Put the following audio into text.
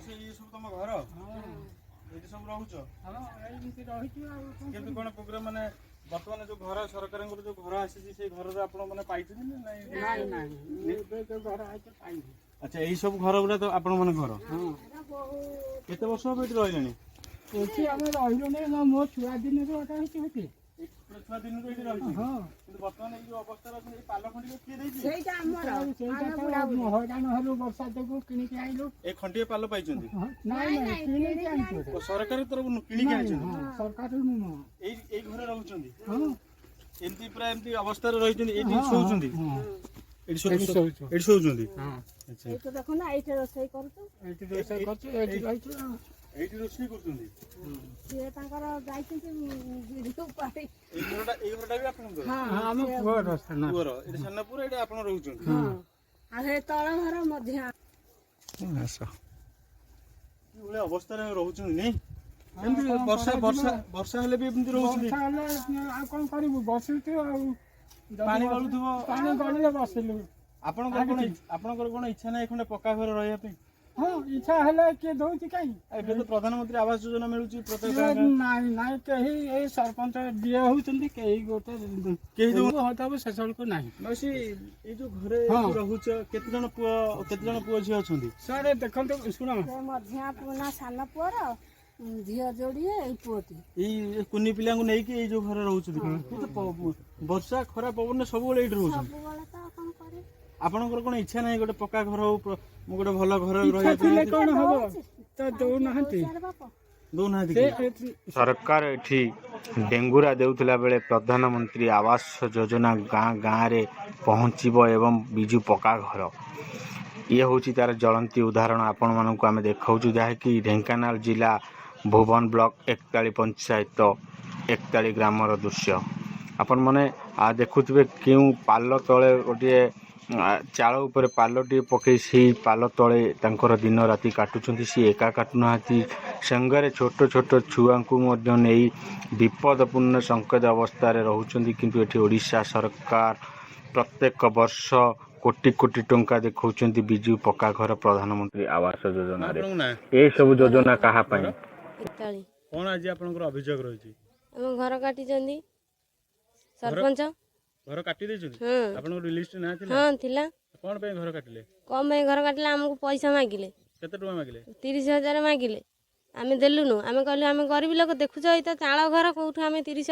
ये सब तुम घर ये सब रहुच केमती कौन प्रोग्राम माने बर्तमान जो घर सरकार जो घर आसी से घर आप अच्छा यही सब घर गुड़ा तो आपण मैंने घर केते वर्ष हम ये रही मो छुआ दिन छुआ दिन बर्तमान जो अवस्था पाल खंडी किए वर्षा देखो किणी आइलु ए खंडी पाल पाई सरकार तरफ किणी सरकार घर रहउछंदी एमती प्राय एमती अवस्था रही एठी सोउछंदी एठी सोउछंदी अच्छा एतो देखो ना एठी रोसई करतो एठी रोसई करछंदी से तांकर जाइछंती वीडियो पारी ए घरटा भी आपन घर हां हम पुअर सना पुअर एठी सन्नापुर एठी आपन रहउछंदी हां आ हे तळ घर मध्य आसा ओले अवस्था रे रहउछंदी नै एमती वर्षा वर्षा वर्षा हेले भी एमती रहउछंदी आ कोन करिबु बसितु आ पानी गलुथबो पानी गलिले बसिलु आपनकर कोन इच्छा नै खंडे पक्का घर रहया पे हां इच्छा हले के दोची काई एबे तो प्रधानमंत्री आवास योजना मिलुची प्रत्येक नाई नाई केही ए सरपंच दिए होउचंदी केही गोटे केही दो होताबो सेसल को नाही बसी ए जो घरे रहउछ केते जण पुओ झी अछंदी सर देखंतु सुनो से मध्य पुना सान पुअर झियो जोड़िए ए पुओती ए कुनी पिला को नै कि ए जो घरे रहउछ वर्षा खरा पवन सब बेले एठी रहउछ सब वाला तो अपन करे आपनकर कोन इच्छा नै गोटे पक्का घर हो गोटे भलो घर रहया इच्छा कोन हबो त दो नहंती दो ना सरकार एठी डेंगुरा देउथला बेले प्रधानमंत्री आवास योजना गाँ गाँ रे पहुँचीबो एवं बिजु पक्का घर ये होची तार ज्वलंती उदाहरण आपण मानक आमे देखाउछु जाहे कि ढेंकानाल जिला भुवन ब्लॉक 41 पंचायत 41 ग्रामर दृश्य आपण माने आ देखुथिबे केउ पाल तळे गोटे चाळ ऊपर पालटी पकई से पाल तले तांकर दिन राति काटुचंती सी एका काटुनाहाती संगरे छोट छोट छुआ को नहीं विपदपूर्ण संकट अवस्था रहउचंती किंतु एठी ओडिशा सरकार प्रत्येक वर्ष कोटी कोटी टंका देखौचंती बिजु पक्का घर प्रधानमंत्री आवास योजना रे ए सब योजना कहा पई कोन आज आपनकर अभियोग रहिछि हम घर काटी जंदी सरपंच घर काटी दे छथि आपन लिस्ट ना थिला हां थिला कोन पे घर काटिले कम पे घर काटिले हमको पैसा मागिले केते टका मागिले 30,000 मागिले आमे देलुनु आमे कहलु आमे गरीब लोक देखुछ ई त चाळ घर कोठु आमे 30